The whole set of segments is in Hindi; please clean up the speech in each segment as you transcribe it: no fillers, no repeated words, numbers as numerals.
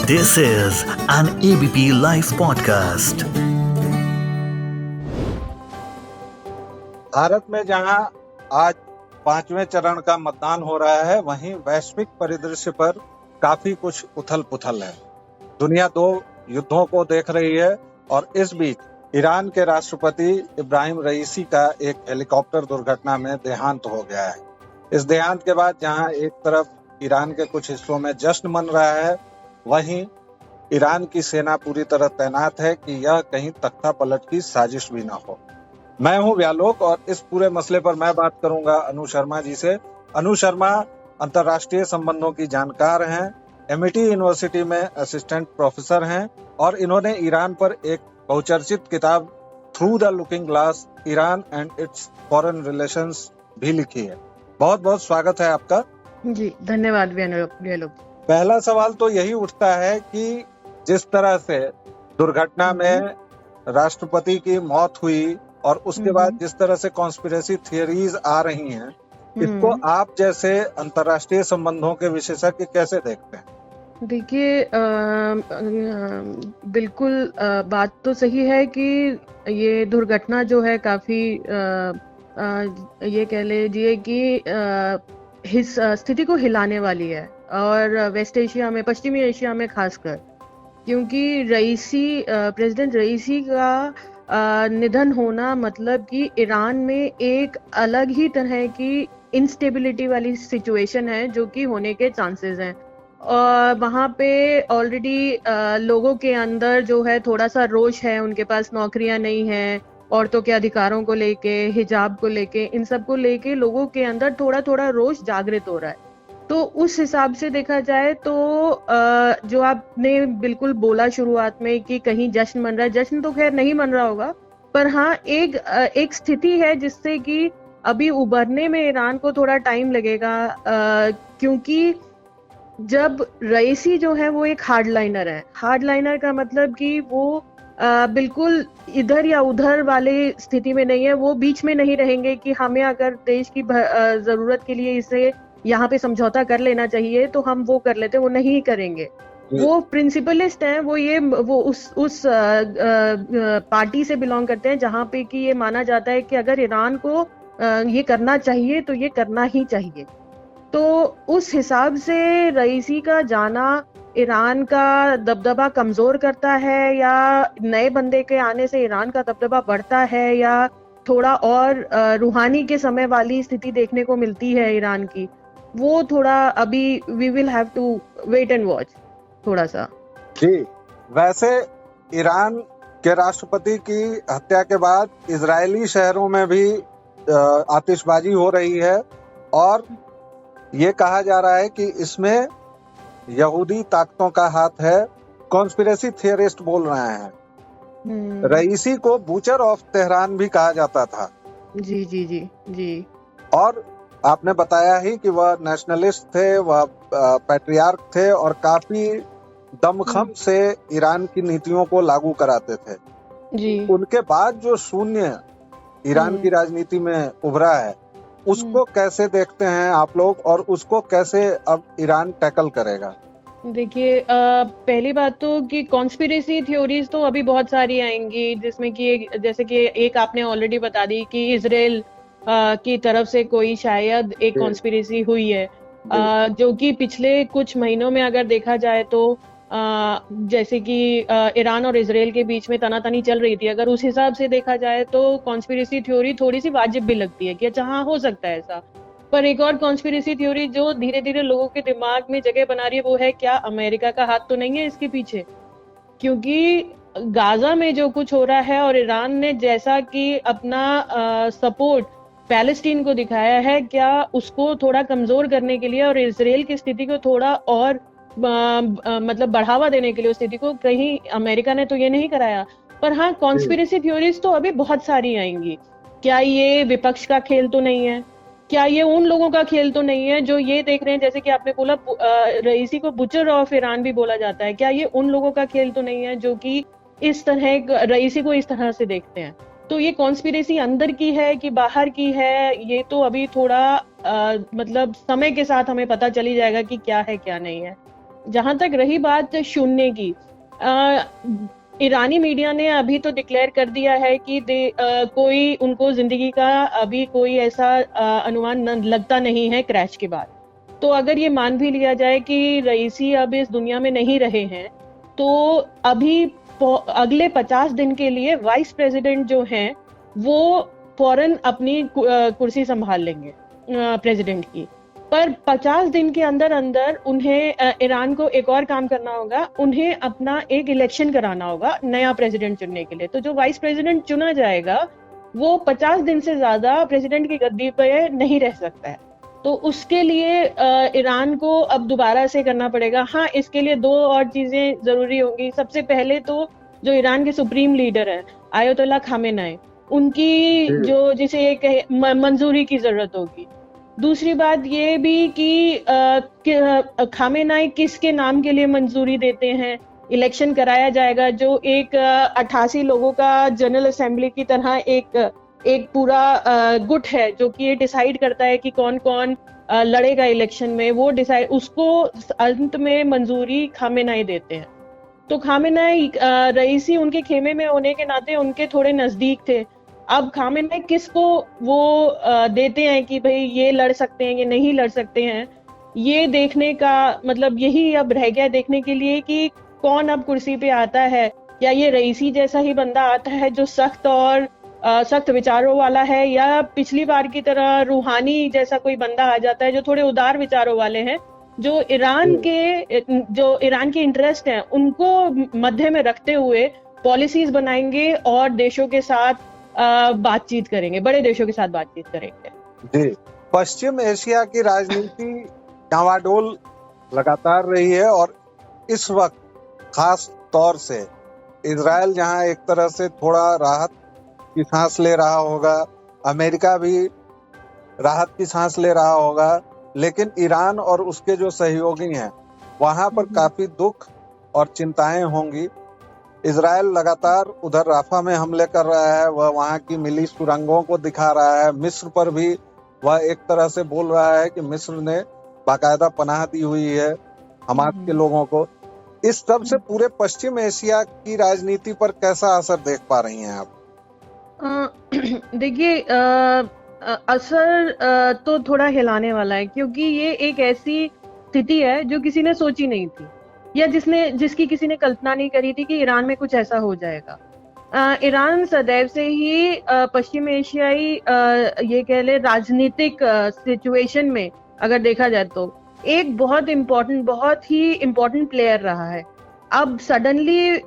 This is an ABP Life podcast. Bharat में जहां आज 5वें चरण का मतदान हो रहा है, वहीं वैश्विक परिदृश्य पर काफी कुछ उथल-पुथल है। दुनिया 2 युद्धों को देख रही है और इस बीच ईरान के राष्ट्रपति इब्राहिम रईसी का एक हेलीकॉप्टर दुर्घटना में देहांत हो गया है। इस देहांत के बाद जहां एक तरफ ईरान के कुछ हिस्सों में जश्न मन रहा है, वहीं ईरान की सेना पूरी तरह तैनात है कि यह कहीं तख्ता पलट की साजिश भी ना हो। मैं हूं व्यालोक और इस पूरे मसले पर मैं बात करूंगा अनु शर्मा जी से। अनु शर्मा अंतर्राष्ट्रीय संबंधों की जानकार हैं, एमआईटी यूनिवर्सिटी में असिस्टेंट प्रोफेसर हैं और इन्होंने ईरान पर एक बहुचर्चित किताब through the looking glass Iran and it's foreign relations भी लिखी है। बहुत बहुत स्वागत है आपका। जी धन्यवाद व्यालोक। पहला सवाल तो यही उठता है कि जिस तरह से दुर्घटना में राष्ट्रपति की मौत हुई और उसके बाद जिस तरह से कॉन्स्पिरेसी थियरीज आ रही हैं, इसको आप जैसे अंतर्राष्ट्रीय संबंधों के विशेषज्ञ कैसे देखते हैं? देखिए, बिल्कुल बात तो सही है कि ये दुर्घटना जो है काफी ये कह लीजिए कि इस स्थिति को हिलाने वाली है और वेस्ट एशिया में, पश्चिमी एशिया में खासकर, क्योंकि प्रेसिडेंट रईसी का निधन होना मतलब कि ईरान में एक अलग ही तरह की इंस्टेबिलिटी वाली सिचुएशन है जो कि होने के चांसेस हैं। और वहाँ पे ऑलरेडी लोगों के अंदर जो है थोड़ा सा रोष है, उनके पास नौकरियां नहीं हैं, औरतों के अधिकारों को लेके, हिजाब को लेके, इन सब को लेके लोगों के अंदर थोड़ा थोड़ा रोष जागृत हो रहा है। तो उस हिसाब से देखा जाए तो जो आपने बिल्कुल बोला शुरुआत में कि कहीं जश्न मन रहा है, जश्न तो खैर नहीं मन रहा होगा, पर हाँ एक स्थिति है जिससे कि अभी उभरने में ईरान को थोड़ा टाइम लगेगा, क्योंकि जब रईसी जो है वो एक हार्डलाइनर है। हार्डलाइनर का मतलब कि वो बिल्कुल इधर या उधर वाले स्थिति में नहीं है, वो बीच में नहीं रहेंगे कि हमें अगर देश की जरूरत के लिए इसे यहाँ पे समझौता कर लेना चाहिए तो हम वो कर लेते हैं, वो नहीं करेंगे। वो प्रिंसिपलिस्ट हैं, वो उस पार्टी से बिलोंग करते हैं जहाँ पे कि ये माना जाता है कि अगर ईरान को ये करना चाहिए तो ये करना ही चाहिए। तो उस हिसाब से रईसी का जाना ईरान का दबदबा कमजोर करता है या नए बंदे के आने से ईरान का दबदबा बढ़ता है या थोड़ा और रूहानी के समय वाली स्थिति देखने को मिलती है ईरान की, वो थोड़ा अभी we will have to wait and watch थोड़ा सा। जी, वैसे ईरान के राष्ट्रपति की हत्या के बाद इजरायली शहरों में भी आतिशबाजी हो रही है और ये कहा जा रहा है कि इसमें यहूदी ताकतों का हाथ है। कॉन्स्पिरेसी थियरिस्ट बोल रहे हैं। रईसी को बूचर ऑफ तेहरान भी कहा जाता था। जी जी जी जी। और आपने बताया ही कि वह नेशनलिस्ट थे, वह पैट्रियार्क थे और काफी दमखम से ईरान की नीतियों को लागू कराते थे। जी। उनके बाद जो शून्य ईरान की राजनीति में उभरा है, उसको कैसे देखते हैं आप लोग और उसको कैसे अब ईरान टैकल करेगा? देखिए, पहली बात तो कि कॉन्स्पिरेसी थ्योरीज तो अभी बहुत सारी आएंगी, जिसमें कि जैसे कि एक आपने ऑलरेडी बता दी कि इजराइल की तरफ से कोई शायद एक कॉन्स्पिरेसी हुई है, जो कि पिछले कुछ महीनों में अगर देखा जाए तो जैसे कि ईरान और इजराइल के बीच में तनातनी चल रही थी, अगर उस हिसाब से देखा जाए तो कॉन्स्पिरेसी थ्योरी थोड़ी सी वाजिब भी लगती है कि अच्छा हाँ हो सकता है ऐसा। पर एक और कॉन्स्पिरेसी थ्योरी जो धीरे धीरे लोगों के दिमाग में जगह बना रही है वो है, क्या अमेरिका का हाथ तो नहीं है इसके पीछे? क्योंकि गाजा में जो कुछ हो रहा है और ईरान ने जैसा कि अपना सपोर्ट पैलेस्टीन को दिखाया है, क्या उसको थोड़ा कमजोर करने के लिए और इजराइल की स्थिति को थोड़ा और मतलब बढ़ावा देने के लिए उस स्थिति को, कहीं अमेरिका ने तो ये नहीं कराया। पर हाँ, कॉन्स्पिरेसी थ्योरीज तो अभी बहुत सारी आएंगी। क्या ये विपक्ष का खेल तो नहीं है? क्या ये उन लोगों का खेल तो नहीं है जो ये देख रहे हैं, जैसे कि आपने बोला रईसी को बुचर ऑफ ईरान भी बोला जाता है, क्या ये उन लोगों का खेल तो नहीं है जो कि इस तरह रईसी को इस तरह से देखते हैं? तो ये कॉन्स्पिरेसी अंदर की है कि बाहर की है, ये तो अभी थोड़ा मतलब समय के साथ हमें पता चली जाएगा कि क्या है क्या नहीं है। जहां तक रही बात सुनने की, ईरानी मीडिया ने अभी तो डिक्लेयर कर दिया है कि कोई उनको जिंदगी का अभी कोई ऐसा अनुमान लगता नहीं है क्रैश के बाद। तो अगर ये मान भी लिया जाए कि रईसी अब इस दुनिया में नहीं रहे हैं, तो अभी अगले 50 दिन के लिए वाइस प्रेसिडेंट जो हैं वो फौरन अपनी कुर्सी संभाल लेंगे प्रेसिडेंट की। पर 50 दिन के अंदर अंदर उन्हें ईरान को एक और काम करना होगा, उन्हें अपना एक इलेक्शन कराना होगा नया प्रेसिडेंट चुनने के लिए। तो जो वाइस प्रेसिडेंट चुना जाएगा वो 50 दिन से ज्यादा प्रेसिडेंट की गद्दी पे नहीं रह सकता है। तो उसके लिए ईरान को अब दोबारा से करना पड़ेगा। हाँ, इसके लिए 2 और चीजें जरूरी होंगी। सबसे पहले तो जो ईरान के सुप्रीम लीडर हैं आयतुल्लाह खामेनेई, उनकी जो जिसे एक मंजूरी की जरूरत होगी। दूसरी बात ये भी कि खामेनेई किसके नाम के लिए मंजूरी देते हैं। इलेक्शन कराया जाएगा जो एक 88 लोगों का जनरल असेंबली की तरह एक पूरा गुट है जो कि ये डिसाइड करता है कि कौन कौन लड़ेगा इलेक्शन में। वो डिसाइड उसको अंत में मंजूरी खामेनेई देते हैं। तो खामेनेई रईसी उनके खेमे में होने के नाते उनके थोड़े नजदीक थे। अब खामेनेई किसको वो देते हैं कि भाई ये लड़ सकते हैं, ये नहीं लड़ सकते हैं, ये देखने का मतलब यही अब रह गया देखने के लिए कि कौन अब कुर्सी पे आता है। या ये रईसी जैसा ही बंदा आता है जो सख्त विचारों वाला है, या पिछली बार की तरह रूहानी जैसा कोई बंदा आ जाता है जो थोड़े उदार विचारों वाले हैं, जो ईरान के इंटरेस्ट हैं उनको मध्य में रखते हुए पॉलिसीज बनाएंगे और देशों के साथ बातचीत करेंगे, बड़े देशों के साथ बातचीत करेंगे। जी, पश्चिम एशिया की राजनीति डावाडोल लगातार रही है और इस वक्त खास तौर से इजराइल जहां एक तरह से थोड़ा राहत की सांस ले रहा होगा, अमेरिका भी राहत की सांस ले रहा होगा, लेकिन ईरान और उसके जो सहयोगी हैं वहां पर काफी दुख और चिंताएं होंगी। इजराइल लगातार उधर राफा में हमले कर रहा है, वह वहां की मिली सुरंगों को दिखा रहा है। मिस्र पर भी वह एक तरह से बोल रहा है कि मिस्र ने बाकायदा पनाह दी हुई है हमास के लोगों को। इस सब से पूरे पश्चिम एशिया की राजनीति पर कैसा असर देख पा रही हैं आप? देखिए, असर तो थोड़ा हिलाने वाला है, क्योंकि ये एक ऐसी स्थिति है जो किसी ने सोची नहीं थी, या जिसकी किसी ने कल्पना नहीं करी थी कि ईरान में कुछ ऐसा हो जाएगा। ईरान सदैव से ही पश्चिम एशियाई ये कह ले राजनीतिक सिचुएशन में अगर देखा जाए तो एक बहुत ही इम्पोर्टेंट प्लेयर रहा है। अब सडनली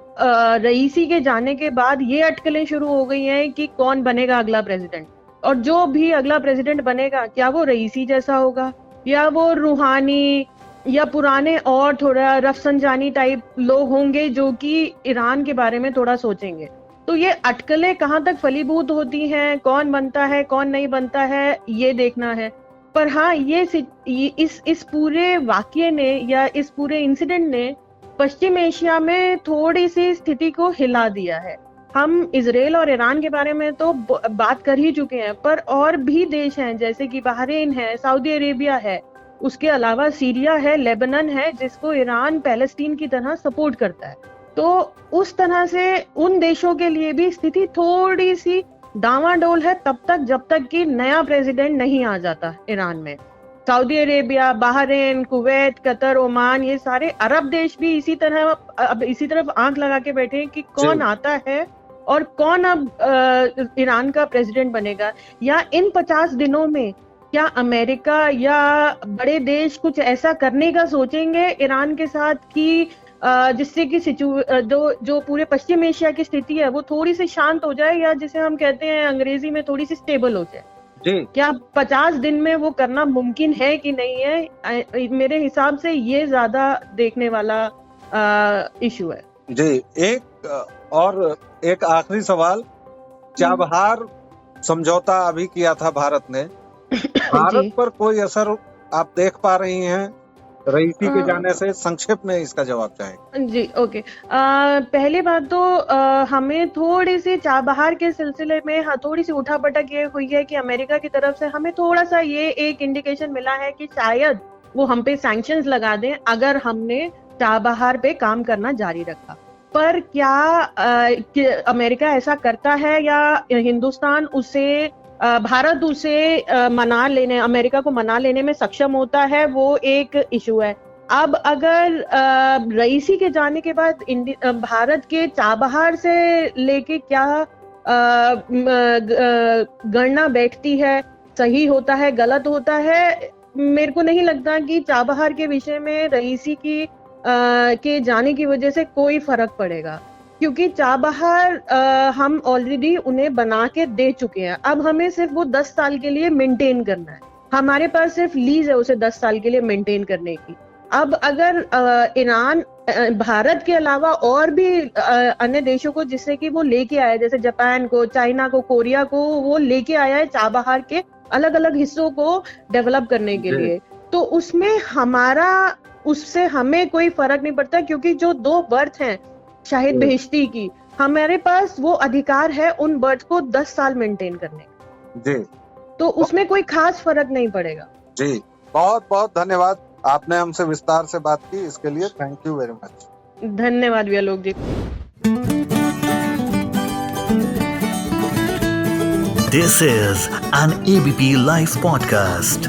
रईसी के जाने के बाद ये अटकलें शुरू हो गई हैं कि कौन बनेगा अगला प्रेसिडेंट, और जो भी अगला प्रेसिडेंट बनेगा क्या वो रईसी जैसा होगा या वो रूहानी या पुराने और थोड़ा रफसंजानी टाइप लोग होंगे जो कि ईरान के बारे में थोड़ा सोचेंगे। तो ये अटकलें कहाँ तक फलीभूत होती हैं, कौन बनता है कौन नहीं बनता है, ये देखना है। पर हाँ, इस पूरे वाकये ने या इस पूरे इंसिडेंट ने पश्चिम एशिया में थोड़ी सी स्थिति को हिला दिया है। हम इजराइल और ईरान के बारे में तो बात कर ही चुके हैं, पर और भी देश हैं जैसे कि बहरीन है, सऊदी अरेबिया है, उसके अलावा सीरिया है, लेबनान है, जिसको ईरान पैलेस्टीन की तरह सपोर्ट करता है। तो उस तरह से उन देशों के लिए भी स्थिति थोड़ी सी डावाडोल है तब तक जब तक कि नया प्रेसिडेंट नहीं आ जाता ईरान में। Saudi Arabia, Bahrain, Kuwait, Qatar, Oman, ये सारे अरब देश भी इसी तरफ आंख लगा के बैठे हैं कि कौन आता है और कौन अब ईरान का प्रेसिडेंट बनेगा। या इन 50 दिनों में क्या अमेरिका या बड़े देश कुछ ऐसा करने का सोचेंगे ईरान के साथ कि जिससे कि जो पूरे पश्चिम एशिया की स्थिति है वो थोड़ी सी शांत हो जाए, या जिसे हम कहते हैं अंग्रेजी में थोड़ी सी स्टेबल हो जाए। जी, क्या 50 दिन में वो करना मुमकिन है कि नहीं है? मेरे हिसाब से ये ज्यादा देखने वाला इशू है। जी, एक आखिरी सवाल, चाबहार समझौता अभी किया था भारत ने, भारत पर कोई असर आप देख पा रही हैं रईसी के जाने से? संक्षेप में इसका जवाब चाहेंगे। जी, ओके। पहली बात तो हमें थोड़ी सी चाबहार के सिलसिले में थोड़ी सी उठापटक ये हुई है कि अमेरिका की तरफ से हमें थोड़ा सा ये एक इंडिकेशन मिला है कि शायद वो हम पे सैंक्शंस लगा दें अगर हमने चाबहार पे काम करना जारी रखा। पर क्या अमेरिका ऐसा करता है या हिंदुस्तान उसे भारत उसे अमेरिका को मना लेने में सक्षम होता है, वो एक इशू है। अब अगर रईसी के जाने के बाद भारत के चाबहार से लेके क्या गणना बैठती है, सही होता है गलत होता है, मेरे को नहीं लगता कि चाबहार के विषय में रईसी की के जाने की वजह से कोई फर्क पड़ेगा, क्योंकि चाबहार हम ऑलरेडी उन्हें बना के दे चुके हैं। अब हमें सिर्फ वो 10 साल के लिए मेंटेन करना है, हमारे पास सिर्फ लीज है उसे 10 साल के लिए मेंटेन करने की। अब अगर ईरान भारत के अलावा और भी अन्य देशों को जिससे कि वो लेके आया, जैसे जापान को, चाइना को, कोरिया को, वो लेके आया है चाबहार के अलग अलग हिस्सों को डेवलप करने के लिए, तो उससे हमें कोई फर्क नहीं पड़ता, क्योंकि जो 2 बर्थ हैं शाहिद बहिश्ती की, हमारे पास वो अधिकार है उन बर्थ को 10 साल मेंटेन करने का। जी, तो उसमें कोई खास फर्क नहीं पड़ेगा। जी, बहुत बहुत धन्यवाद, आपने हमसे विस्तार से बात की, इसके लिए थैंक यू वेरी मच। धन्यवाद व्यालोक जी। This is an ABP Life podcast.